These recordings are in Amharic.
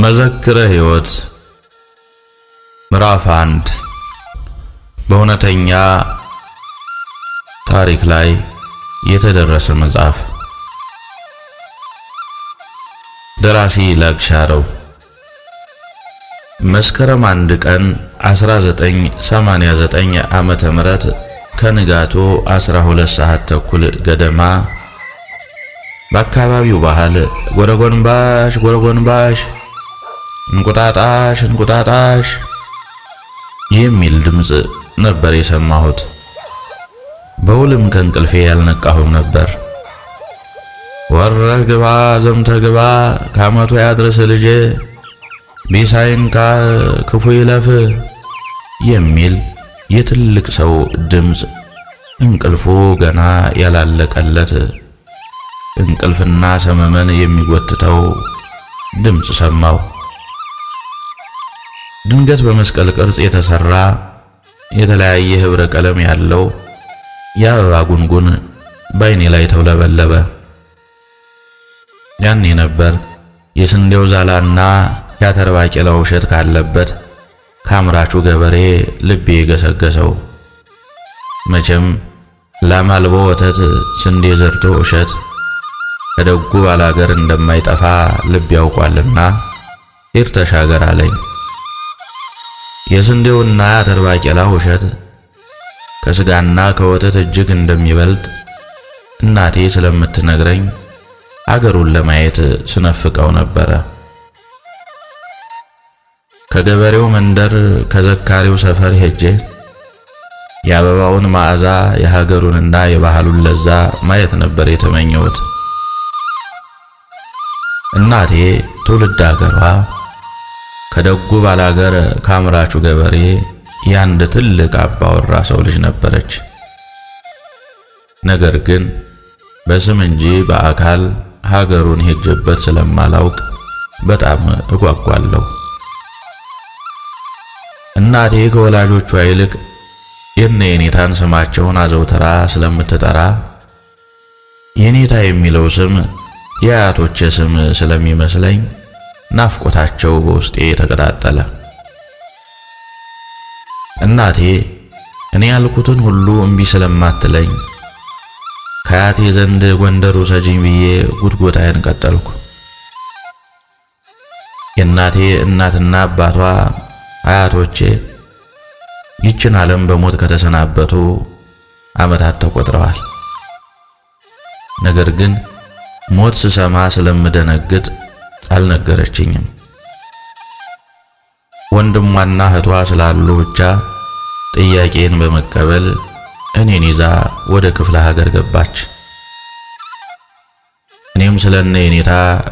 መዘክረ ሕይወት ምዕራፍ 1 በእውነተኛ ታሪክ ላይ የተደረሰ መጽሐፍ። ደራሲ ላግሻረው። መስከረም 1 ቀን 1989 ዓመተ ምህረት ከንጋቱ 12 ሰዓት ተኩል ገደማ በአካባቢው ባህል ጎረጎንባሽ ጎረጎንባሽ እንቁጣጣሽ እንቁጣጣሽ የሚል ድምጽ ነበር የሰማሁት። በውልም ከእንቅልፌ ያልነቃሁም ነበር። ወረህ ግባ ዘምተ ግባ ከዓመቱ ያድርስ ልጄ ቢሳይንካ ክፉ ይለፍ የሚል የትልቅ ሰው ድምጽ እንቅልፉ ገና ያላለቀለት እንቅልፍና ሰመመን የሚጎትተው ድምጽ ሰማው። ድንገት በመስቀል ቅርጽ የተሰራ የተለያየ ህብረ ቀለም ያለው የአበባ ጉንጉን በዓይኔ ላይ ተውለበለበ። ያኔ ነበር የስንዴው ዛላና የአተር ባቄላው እሸት ካለበት ከአምራቹ ገበሬ ልቤ የገሰገሰው። መቼም ላም አልቦ ወተት ስንዴ ዘርቶ እሸት ከደጉ ባላገር እንደማይጠፋ ልብ ያውቋልና ሂድ ተሻገር አለኝ። የስንዴውና የአተር ባቄላው እሸት ከስጋና ከወተት እጅግ እንደሚበልጥ እናቴ ስለምትነግረኝ አገሩን ለማየት ስነፍቀው ነበረ። ከገበሬው መንደር ከዘካሪው ሰፈር ሄጄ የአበባውን መዓዛ የሀገሩንና የባህሉን ለዛ ማየት ነበር የተመኘሁት። እናቴ ትውልድ አገሯ ከደጉ ባላገር ከአምራቹ ገበሬ ያንድ ትልቅ አባወራ ሰው ልጅ ነበረች። ነገር ግን በስም እንጂ በአካል ሀገሩን ሄጀበት ስለማላውቅ በጣም እጓጓለሁ። እናቴ ከወላጆቿ ይልቅ የኔታን ስማቸውን አዘውትራ ስለምትጠራ የኔታ የሚለው ስም የአያቶቼ ስም ስለሚመስለኝ ናፍቆታቸው በውስጤ ተቀጣጠለ። እናቴ እኔ ያልኩትን ሁሉ እምቢ ስለማትለኝ ከአያቴ ዘንድ ጎንደር ውሰጂኝ ብዬ ጉትጎታዬን ቀጠልኩ። የእናቴ እናትና አባቷ አያቶቼ ይችን ዓለም በሞት ከተሰናበቱ ዓመታት ተቆጥረዋል። ነገር ግን ሞት ስሰማ ስለምደነግጥ አልነገረችኝም። ወንድሟና እህቷ ስላሉ ብቻ ጥያቄን በመቀበል እኔን ይዛ ወደ ክፍለ ሀገር ገባች። እኔም ስለነ የኔታ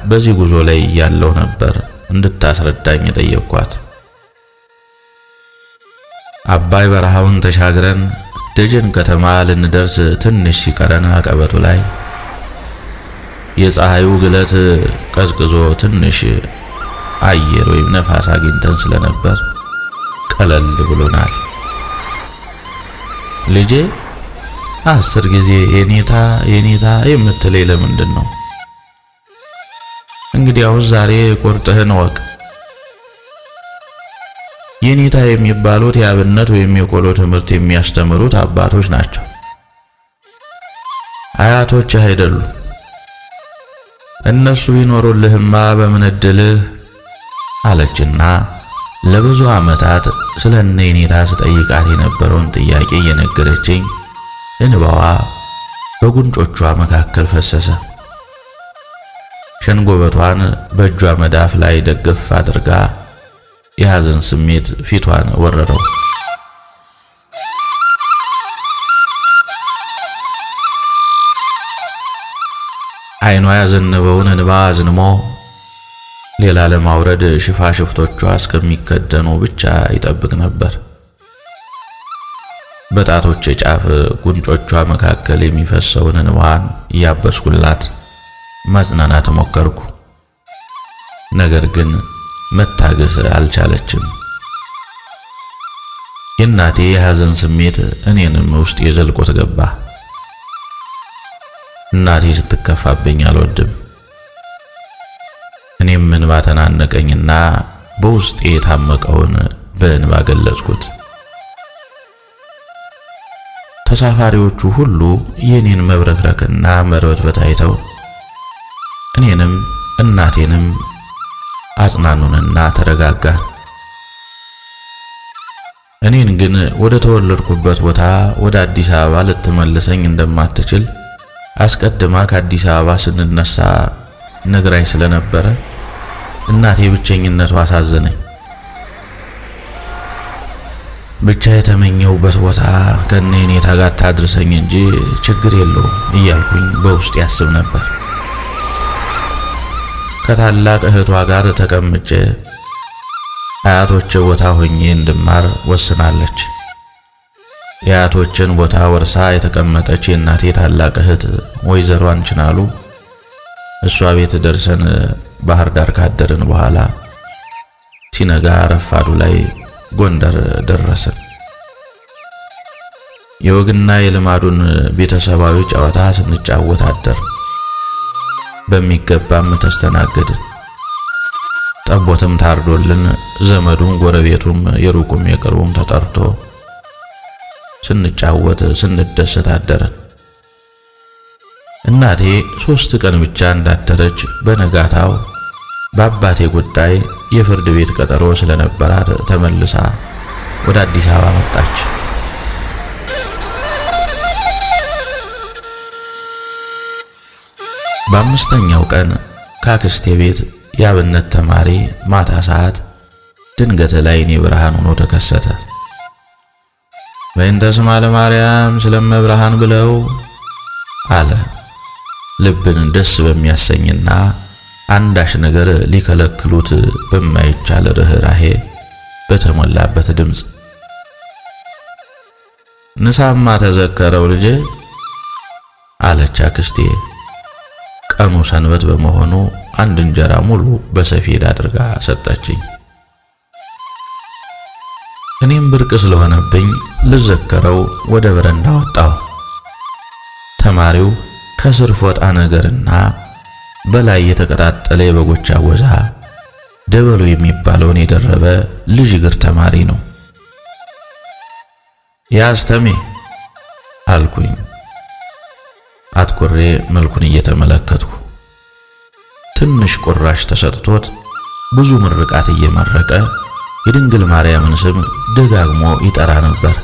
በዚህ ጉዞ ላይ ያለው ነበር እንድታስረዳኝ ጠየቅኳት። አባይ በረሃውን ተሻግረን ደጀን ከተማ ልንደርስ ትንሽ ሲቀረን አቀበቱ ላይ የፀሐዩ ግለት ቀዝቅዞ ትንሽ አየር ወይም ነፋስ አግኝተን ስለነበር ቀለል ብሎናል። ልጄ 10 ጊዜ የኔታ የኔታ የምትለኝ ለምንድን ነው? እንግዲያውስ ዛሬ ቁርጥህን ወቅ። የኔታ የሚባሉት የአብነት ወይም የቆሎ ትምህርት የሚያስተምሩት አባቶች ናቸው፣ አያቶች አይደሉም። እነሱ ቢኖሩልህማ በምን እድልህ አለችና ለብዙ ዓመታት ስለነ የኔታ ስጠይቃት የነበረውን ጥያቄ እየነገረችኝ እንባዋ በጉንጮቿ መካከል ፈሰሰ። ሸንጎበቷን በእጇ መዳፍ ላይ ደግፍ አድርጋ የሐዘን ስሜት ፊቷን ወረረው። ዓይኗ ያዘነበውን እንባ አዝንሞ ሌላ ለማውረድ ሽፋሽፍቶቿ እስከሚከደኑ ብቻ ይጠብቅ ነበር። በጣቶቼ ጫፍ ጉንጮቿ መካከል የሚፈሰውን እንባን እያበስኩላት ማጽናናት ሞከርኩ። ነገር ግን መታገስ አልቻለችም። የእናቴ የሐዘን ስሜት እኔንም ውስጥ የዘልቆት ገባ። እናቴ ስትከፋብኝ አልወድም። እኔም ምን እንባ ተናነቀኝና በውስጤ የታመቀውን በእንባ ገለጽኩት። ተሳፋሪዎቹ ሁሉ የኔን መብረክረክና መርበትበት አይተው እኔንም እናቴንም አጽናኑንና ተረጋጋን። እኔን ግን ወደ ተወለድኩበት ቦታ ወደ አዲስ አበባ ልትመልሰኝ እንደማትችል አስቀድማ ከአዲስ አበባ ስንነሳ ነግራኝ ስለነበረ እናቴ ብቸኝነቷ አሳዘነኝ። ብቻ የተመኘውበት ቦታ ከኔ ጋር ታድርሰኝ እንጂ ችግር የለውም እያልኩኝ በውስጥ ያስብ ነበር። ከታላቅ እህቷ ጋር ተቀምጬ አያቶቼ ቦታ ሆኜ እንድማር ወስናለች። የአያቶችን ቦታ ወርሳ የተቀመጠች የእናቴ ታላቅ እህት ወይዘሮ አንችናሉ እሷ ቤት ደርሰን ባህር ዳር ካደርን በኋላ ሲነጋ ረፋዱ ላይ ጎንደር ደረስን። የወግና የልማዱን ቤተሰባዊ ጨዋታ ስንጫወት አደር። በሚገባም ተስተናገድን። ጠቦትም ታርዶልን ዘመዱም ጎረቤቱም የሩቁም የቅርቡም ተጠርቶ ስንጫወት ስንደሰት አደረን። እናቴ 3 ቀን ብቻ እንዳደረች በነጋታው በአባቴ ጉዳይ የፍርድ ቤት ቀጠሮ ስለነበራት ተመልሳ ወደ አዲስ አበባ መጣች። በአምስተኛው ቀን ካክስቴ ቤት የአብነት ተማሪ ማታ ሰዓት ድንገት ለዓይኔ ብርሃን ሆኖ ተከሰተ። በእንተ ስማ ለማርያም ስለመብርሃን ብለው አለ። ልብን ደስ በሚያሰኝና አንዳች ነገር ሊከለክሉት በማይቻል ርህራሄ በተሞላበት ድምፅ ንሳማ ተዘከረው ልጄ አለች አክስቴ። ቀኑ ሰንበት በመሆኑ አንድ እንጀራ ሙሉ በሰፌድ አድርጋ ሰጠችኝ። እኔም ብርቅ ስለሆነብኝ ልዘከረው ወደ በረንዳ ወጣሁ። ተማሪው ከስር ፎጣ ነገርና በላይ የተቀጣጠለ የበጎች አወዛ ደበሉ የሚባለውን የደረበ ልጅ እግር ተማሪ ነው። ያስተሜ አልኩኝ አትኩሬ መልኩን እየተመለከትኩ። ትንሽ ቁራሽ ተሰጥቶት ብዙ ምርቃት እየመረቀ የድንግል ማርያምን ስም ደጋግሞ ይጠራ ነበር።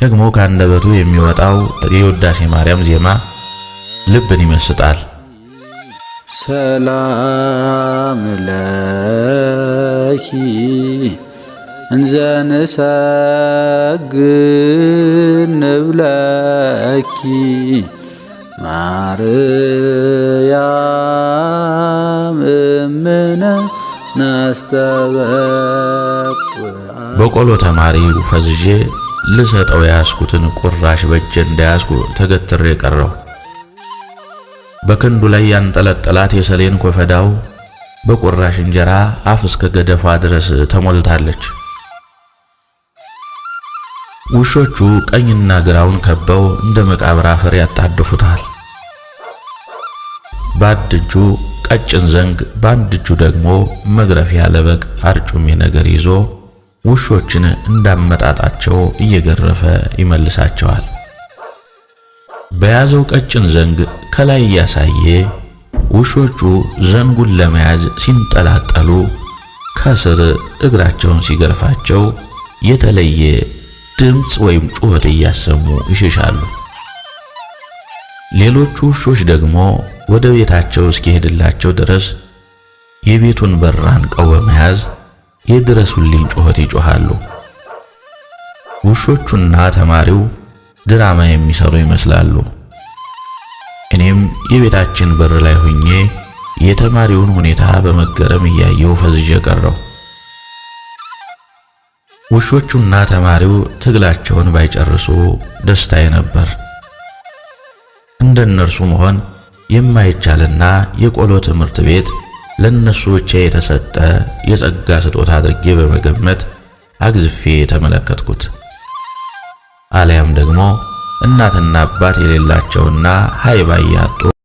ደግሞ ከአንደበቱ የሚወጣው የውዳሴ ማርያም ዜማ ልብን ይመስጣል። ሰላም ለኪ እንዘ ንሰግድ ንብለኪ ማርያም እምነ ናስተበቅ። በቆሎ ተማሪው ፈዝዤ ልሰጠው ያስኩትን ቁራሽ በእጄ እንዳያስኩ ተገትሬ ቀረው። በክንዱ ላይ ያንጠለጠላት የሰሌን ኮፈዳው በቁራሽ እንጀራ አፍ እስከ ገደፏ ድረስ ተሞልታለች። ውሾቹ ቀኝና ግራውን ከበው እንደ መቃብር አፈር ያጣድፉታል። በአንድ እጁ ቀጭን ዘንግ በአንድ እጁ ደግሞ መግረፊያ ለበግ አርጩሜ ነገር ይዞ ውሾችን እንዳመጣጣቸው እየገረፈ ይመልሳቸዋል። በያዘው ቀጭን ዘንግ ከላይ ያሳየ ውሾቹ ዘንጉን ለመያዝ ሲንጠላጠሉ ከስር እግራቸውን ሲገርፋቸው የተለየ ድምፅ ወይም ጩኸት እያሰሙ ይሸሻሉ። ሌሎቹ ውሾች ደግሞ ወደ ቤታቸው እስኪሄድላቸው ድረስ የቤቱን በር አንቀው በመያዝ የድረሱልኝ ጩኸት ይጮሃሉ። ውሾቹና ተማሪው ድራማ የሚሰሩ ይመስላሉ። እኔም የቤታችን በር ላይ ሆኜ የተማሪውን ሁኔታ በመገረም እያየው ፈዝዤ ቀረው። ውሾቹና ተማሪው ትግላቸውን ባይጨርሱ ደስታዬ ነበር። እንደነርሱ መሆን የማይቻልና የቆሎ ትምህርት ቤት ለነሱ ብቻ የተሰጠ የጸጋ ስጦታ አድርጌ በመገመት አግዝፌ ተመለከትኩት። አልያም ደግሞ እናትና አባት የሌላቸውና ሃይባ ያጡ